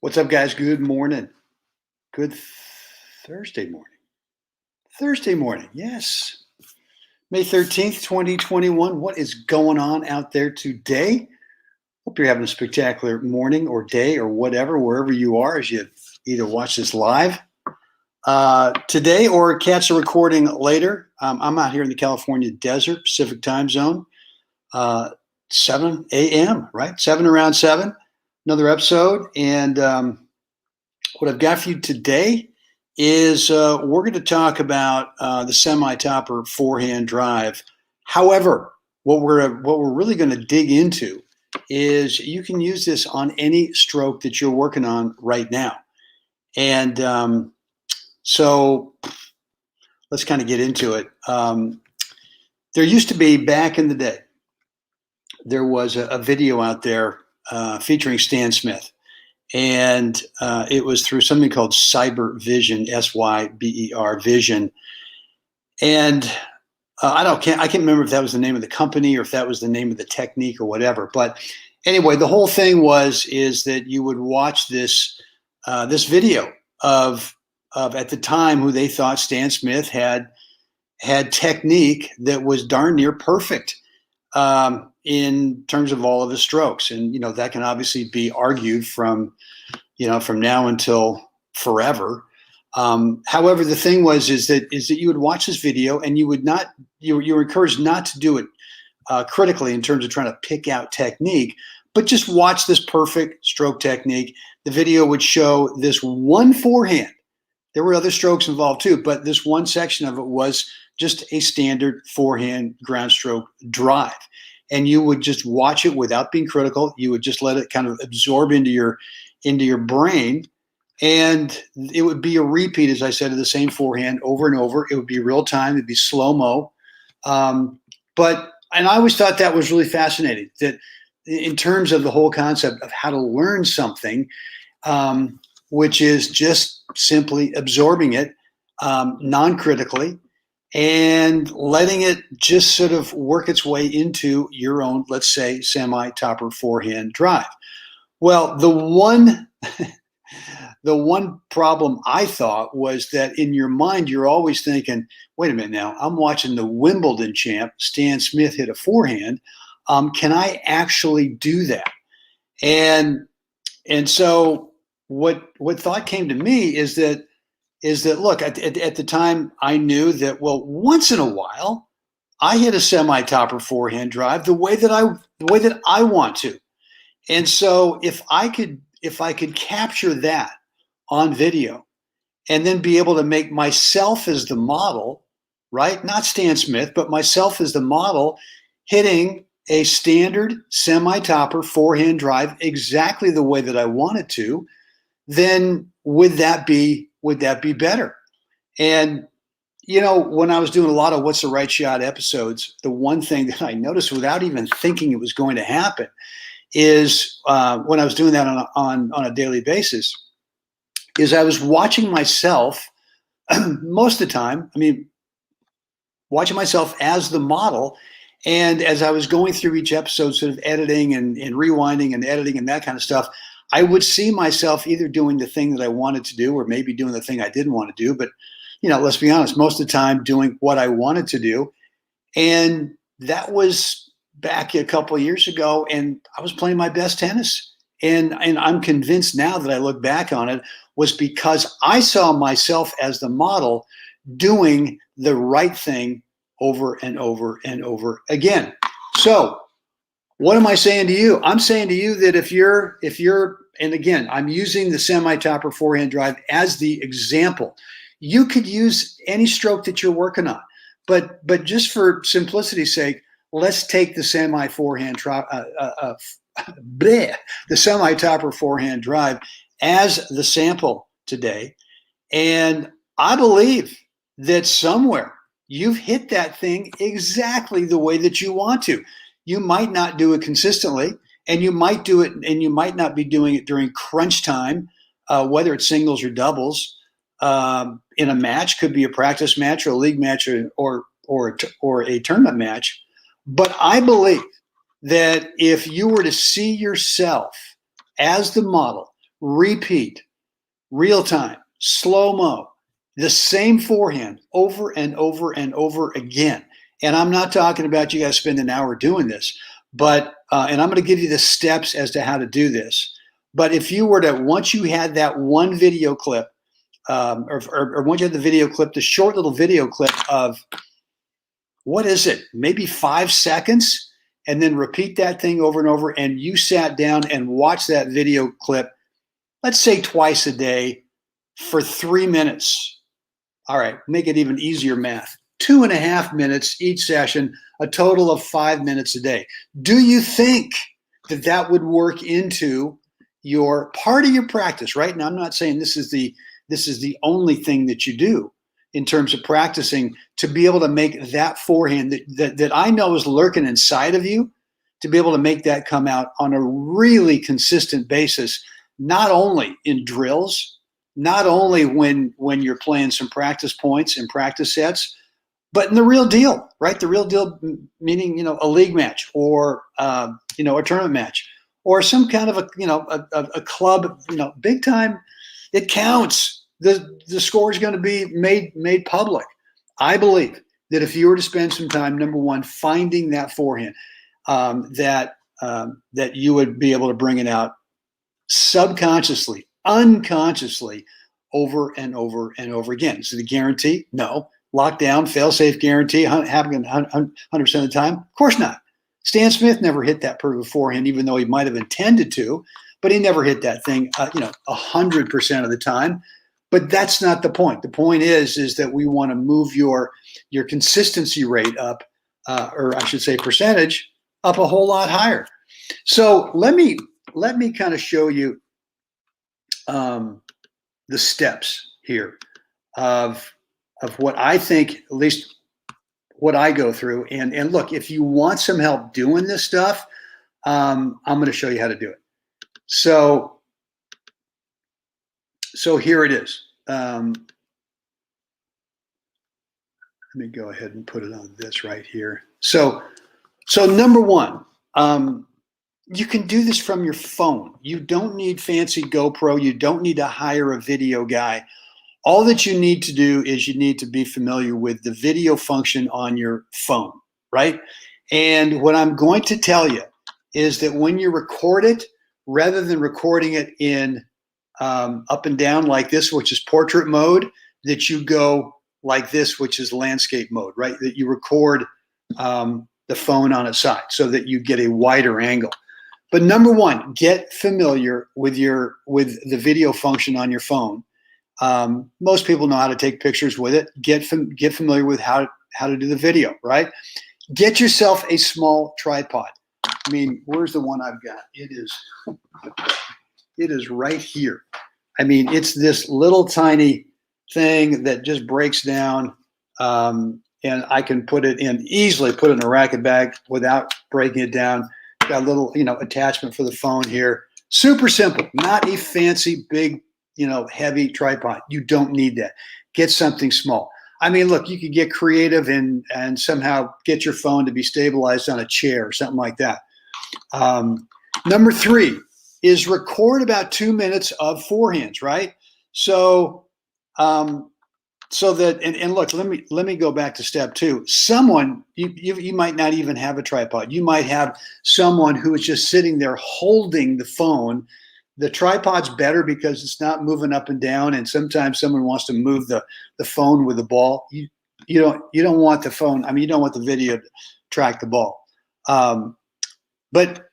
What's up, guys? Good morning. Good Thursday morning. Thursday morning, yes. May 13th, 2021. What is going on out there today? Hope you're having a spectacular morning or day or whatever, wherever you are as you either watch this live today or catch a recording later. I'm out here in the California desert, Pacific time zone, 7 a.m., right? Around 7. Another episode. And what I've got for you today is we're going to talk about the semi-topper forehand drive. However, what we're really going to dig into is you can use this on any stroke that you're working on right now. And so let's kind of get into it. There used to be, back in the day, there was a video out there featuring Stan Smith. And it was through something called Cyber Vision, SYBER Vision. And I can't remember if that was the name of the company or if that was the name of the technique or whatever. But anyway, the whole thing is that you would watch this video of at the time who they thought Stan Smith had technique that was darn near perfect in terms of all of his strokes. And, that can obviously be argued from now until forever. However, the thing is that you would watch this video and you were encouraged not to do it critically in terms of trying to pick out technique, but just watch this perfect stroke technique. The video would show this one forehand. There were other strokes involved too, but this one section of it was just a standard forehand ground stroke drive. And you would just watch it without being critical. You would just let it kind of absorb into your brain. And it would be a repeat, as I said, of the same forehand over and over. It would be real time. It'd be slow-mo. And I always thought that was really fascinating, that in terms of the whole concept of how to learn something, which is just simply absorbing it non-critically and letting it just sort of work its way into your own, let's say, semi-topper forehand drive. Well, the one problem I thought was that in your mind, you're always thinking, wait a minute now, I'm watching the Wimbledon champ, Stan Smith, hit a forehand. Can I actually do that? And so what thought came to me is that look, at the time I knew that, well, once in a while I hit a semi-topper forehand drive the way that I want to. And so if I could capture that on video and then be able to make myself as the model, right? Not Stan Smith, but myself as the model, hitting a standard semi-topper forehand drive exactly the way that I wanted to, then would that be better? And when I was doing a lot of What's the Right Shot episodes, the one thing that I noticed without even thinking it was going to happen is when I was doing that on a daily basis, is I was watching myself most of the time. I mean, watching myself as the model. And as I was going through each episode, sort of editing and rewinding and editing and that kind of stuff, I would see myself either doing the thing that I wanted to do or maybe doing the thing I didn't want to do. But, let's be honest, most of the time doing what I wanted to do. And that was back a couple of years ago, and I was playing my best tennis. And I'm convinced now that I look back on it was because I saw myself as the model doing the right thing over and over and over again. So what am I saying to you? I'm saying to you that if you're, and again, I'm using the semi-topper forehand drive as the example. You could use any stroke that you're working on, but just for simplicity's sake, let's take the the semi-topper forehand drive as the sample today. And I believe that somewhere you've hit that thing exactly the way that you want to. You might not do it consistently, and you might do it, and you might not be doing it during crunch time, whether it's singles or doubles. In a match, could be a practice match or a league match or a tournament match. But I believe that if you were to see yourself as the model, repeat, real time, slow-mo, the same forehand over and over and over again. And I'm not talking about you guys spend an hour doing this, but, and I'm going to give you the steps as to how to do this. But if you were to, once you had that one video clip, or once you had the video clip, the short little video clip of, what is it, maybe 5 seconds, and then repeat that thing over and over, and you sat down and watched that video clip, let's say twice a day for 3 minutes. All right, make it even easier math. 2.5 minutes each session, a total of 5 minutes a day. Do you think that that would work into your part of your practice, right? Now, I'm not saying this is the only thing that you do in terms of practicing to be able to make that forehand that I know is lurking inside of you, to be able to make that come out on a really consistent basis, not only in drills, not only when you're playing some practice points and practice sets, but in the real deal, right? The real deal meaning, a league match or, a tournament match or some kind of a club, big time. It counts. The score is going to be made public. I believe that if you were to spend some time, number one, finding that forehand, that you would be able to bring it out subconsciously, unconsciously, over and over and over again. So the guarantee? No. Lockdown, fail-safe guarantee, happening 100% of the time? Of course not. Stan Smith never hit that perfect forehand, even though he might have intended to, but he never hit that thing, 100% of the time. But that's not the point. The point is that we want to move your consistency rate up, or I should say percentage, up a whole lot higher. So let me kind of show you the steps here of what I think, at least what I go through. And look, if you want some help doing this stuff, I'm going to show you how to do it. So here it is. Let me go ahead and put it on this right here. So number one, you can do this from your phone. You don't need fancy GoPro. You don't need to hire a video guy. All that you need to do is you need to be familiar with the video function on your phone, right? And what I'm going to tell you is that when you record it, rather than recording it in up and down like this, which is portrait mode, that you go like this, which is landscape mode, right? That you record the phone on its side so that you get a wider angle. But number one, get familiar with the video function on your phone. Most people know how to take pictures with it. Get familiar with how to do the video, right? Get yourself a small tripod. I mean, where's the one I've got? It is right here. I mean, it's this little tiny thing that just breaks down, and I can easily put it in a racket bag without breaking it down. Got a little, attachment for the phone here. Super simple, not a fancy, big, heavy tripod. You don't need that. Get something small. I mean, look, you could get creative and somehow get your phone to be stabilized on a chair or something like that. Number three is record about 2 minutes of forehands, right? So that, and look, let me go back to step two. Someone, you might not even have a tripod. You might have someone who is just sitting there holding the phone. The tripod's better because it's not moving up and down, and sometimes someone wants to move the phone with the ball. You don't want the phone. I mean, you don't want the video to track the ball. But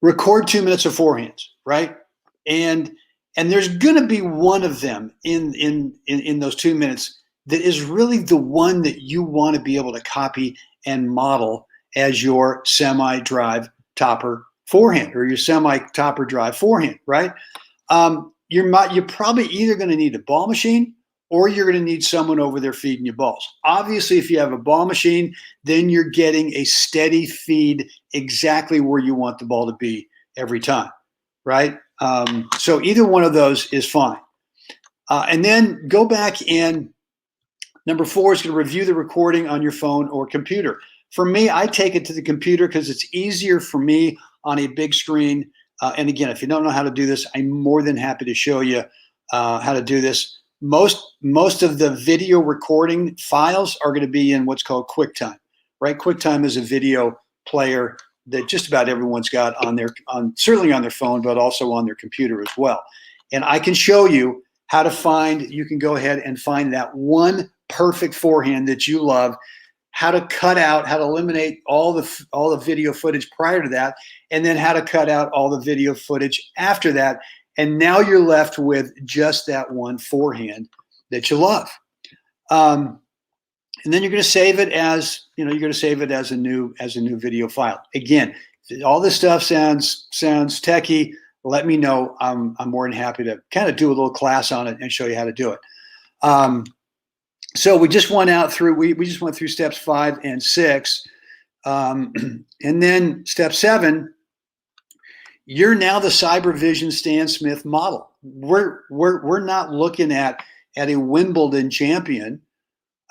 record 2 minutes of forehands, right? And there's going to be one of them in those 2 minutes that is really the one that you want to be able to copy and model as your semi-drive topper forehand or your semi-topper drive forehand, right? You're probably either going to need a ball machine or you're going to need someone over there feeding you balls. Obviously, if you have a ball machine, then you're getting a steady feed exactly where you want the ball to be every time, right? So either one of those is fine. And then go back and number four is going to review the recording on your phone or computer. For me, I take it to the computer because it's easier for me on a big screen And again, if you don't know how to do this, I'm more than happy to show you how to do this. Most of the video recording files are going to be in what's called QuickTime, right? QuickTime is a video player that just about everyone's got certainly on their phone, but also on their computer as well. And I can show you how to find. You can go ahead and find that one perfect forehand that you love. How to cut out, how to eliminate all the video footage prior to that, and then how to cut out all the video footage after that. And now you're left with just that one forehand that you love. And then you're going to save it as, you're going to save it as a new video file. Again, all this stuff sounds techie. Let me know. I'm more than happy to kind of do a little class on it and show you how to do it. So we just went through we just went through steps 5 and 6, and then step 7. You're now the CyberVision Stan Smith model. We're not looking at a Wimbledon champion.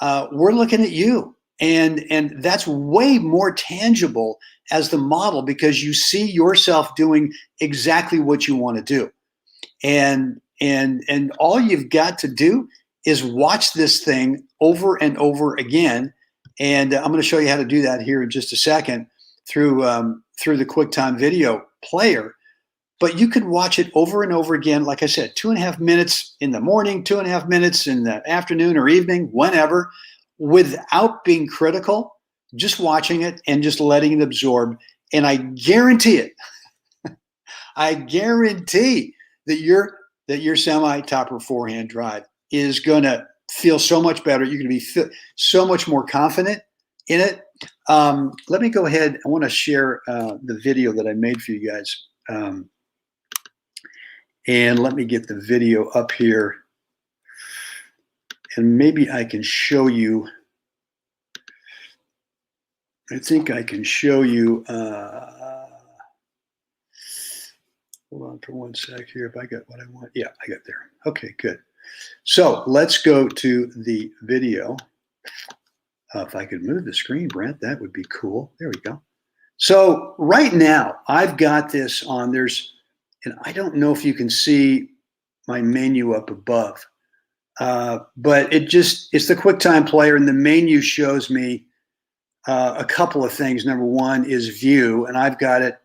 We're looking at you, and that's way more tangible as the model because you see yourself doing exactly what you want to do, and all you've got to do is watch this thing over and over again. And I'm going to show you how to do that here in just a second through the QuickTime video player. But you could watch it over and over again. Like I said, 2.5 minutes in the morning, 2.5 minutes in the afternoon or evening, whenever, without being critical, just watching it and just letting it absorb. And I guarantee it, I guarantee that your semi-topper forehand drive is going to feel so much better. You're going to be so much more confident in it. Let me go ahead. I want to share the video that I made for you guys. And let me get the video up here. And maybe I can show you. I think I can show you. Hold on for one sec here. If I got what I want. Yeah, I got there. Okay, good. So let's go to the video. If I could move the screen, Brent, that would be cool. There we go. So right now, I've got this on. And I don't know if you can see my menu up above, but it's the QuickTime player, and the menu shows me a couple of things. Number one is view, and I've got it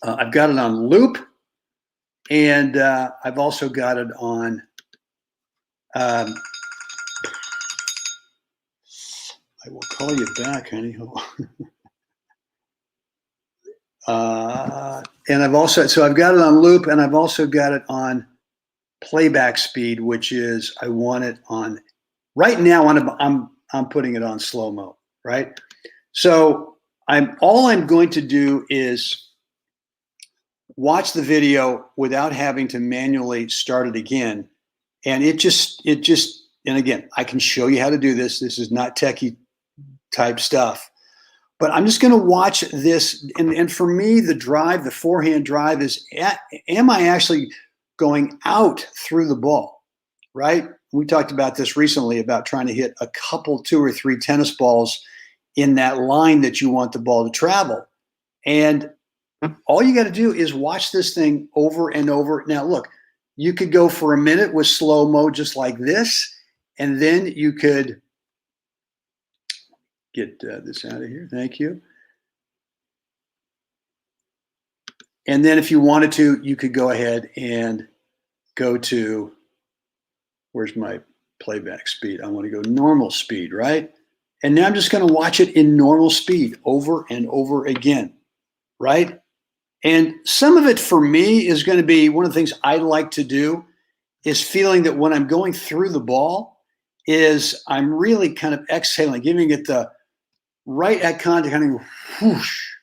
on loop, and I've also got it on. I will call you back, honey. And I've got it on loop, and I've also got it on playback speed, which is I want it on right now. I'm putting it on slow mo, right? So all I'm going to do is watch the video without having to manually start it again. And and again, I can show you how to do this. This is not techie type stuff, but I'm just going to watch this. And for me, the forehand drive is, am I actually going out through the ball, right? We talked about this recently about trying to hit a couple, 2 or 3 tennis balls in that line that you want the ball to travel. And all you got to do is watch this thing over and over. Now, look, you could go for a minute with slow mo just like this, and then you could get this out of here. Thank you. And then if you wanted to, you could go ahead and go to, where's my playback speed? I want to go normal speed, right? And now I'm just going to watch it in normal speed over and over again, right? And some of it for me is going to be one of the things I like to do is feeling that when I'm going through the ball is I'm really kind of exhaling, giving it the right at contact, kind of whoosh,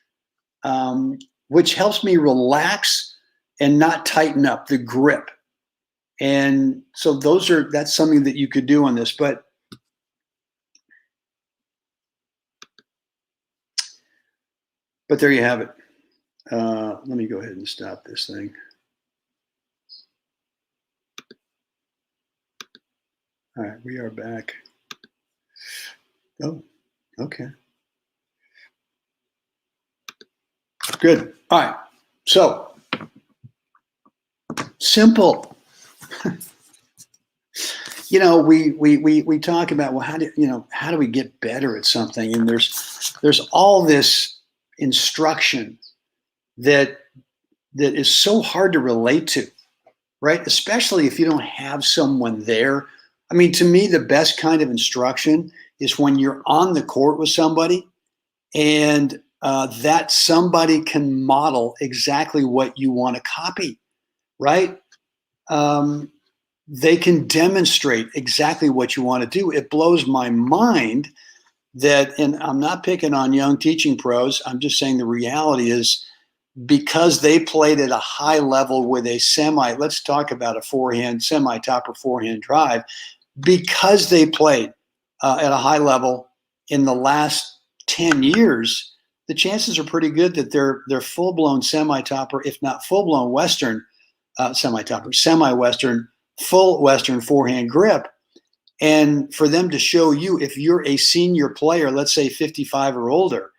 which helps me relax and not tighten up the grip. And so that's something that you could do on this. But there you have it. Let me go ahead and stop this thing. All right, we are back. Oh, okay. Good. All right. So Simple. You know, we talk about, well, how do we get better at something? And there's all this instruction that is so hard to relate to, right? Especially if you don't have someone there. I mean, to me, the best kind of instruction is when you're on the court with somebody and that somebody can model exactly what you want to copy, right? They can demonstrate exactly what you want to do. It blows my mind that, and I'm not picking on young teaching pros, I'm just saying the reality is because they played at a high level with a let's talk about a forehand, semi-top or forehand drive, because they played at a high level in the last 10 years, the chances are pretty good that they're full-blown semi-topper, if not full-blown Western semi-topper, semi-Western, full Western forehand grip. And for them to show you, if you're a senior player, let's say 55 or older,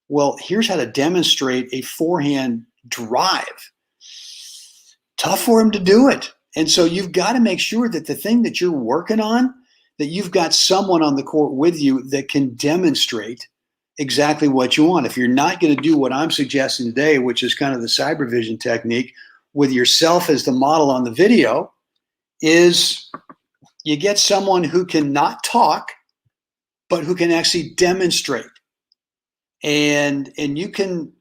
well, here's how to demonstrate a forehand drive. Tough for them to do it. And so you've got to make sure that the thing that you're working on, that you've got someone on the court with you that can demonstrate exactly what you want. If you're not going to do what I'm suggesting today, which is kind of the cyber vision technique with yourself as the model on the video, is you get someone who can not talk, but who can actually demonstrate. And you can,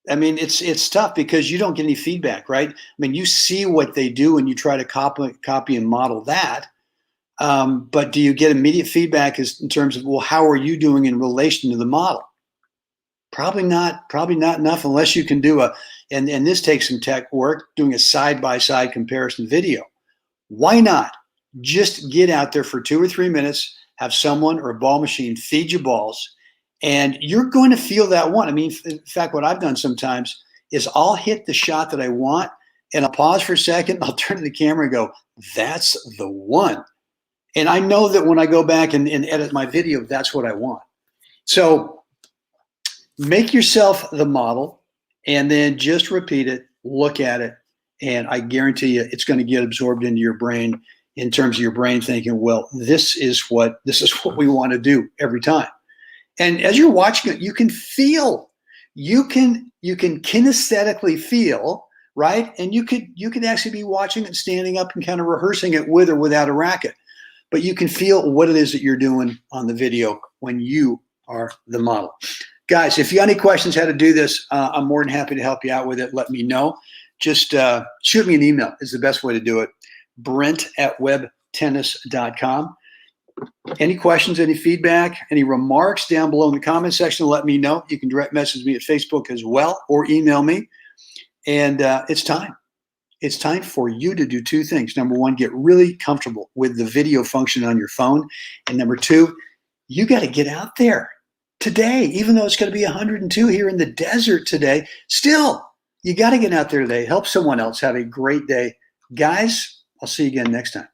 I mean, it's tough because you don't get any feedback, right? I mean, you see what they do and you try to copy and model that. But do you get immediate feedback in terms of, well, how are you doing in relation to the model? Probably not enough unless you can do and this takes some tech work, doing a side-by-side comparison video. Why not just get out there for 2 or 3 minutes, have someone or a ball machine feed you balls, and you're going to feel that one. I mean, in fact, what I've done sometimes is I'll hit the shot that I want and I'll pause for a second, I'll turn to the camera and go, that's the one. And I know that when I go back and edit my video, that's what I want. So make yourself the model and then just repeat it, look at it, and I guarantee you it's going to get absorbed into your brain in terms of your brain thinking, well, this is what we want to do every time. And as you're watching it, you can feel, you can kinesthetically feel, right? And you could actually be watching it, standing up and kind of rehearsing it with or without a racket. But you can feel what it is that you're doing on the video when you are the model. Guys, if you got any questions how to do this, I'm more than happy to help you out with it. Let me know. Just shoot me an email is the best way to do it. Brent@webtennis.com. Any questions, any feedback, any remarks down below in the comment section, let me know. You can direct message me at Facebook as well or email me. And it's time. It's time for you to do 2 things. Number 1, get really comfortable with the video function on your phone. And number 2, you got to get out there today, even though it's going to be 102 here in the desert today. Still, you got to get out there today. Help someone else have a great day. Guys, I'll see you again next time.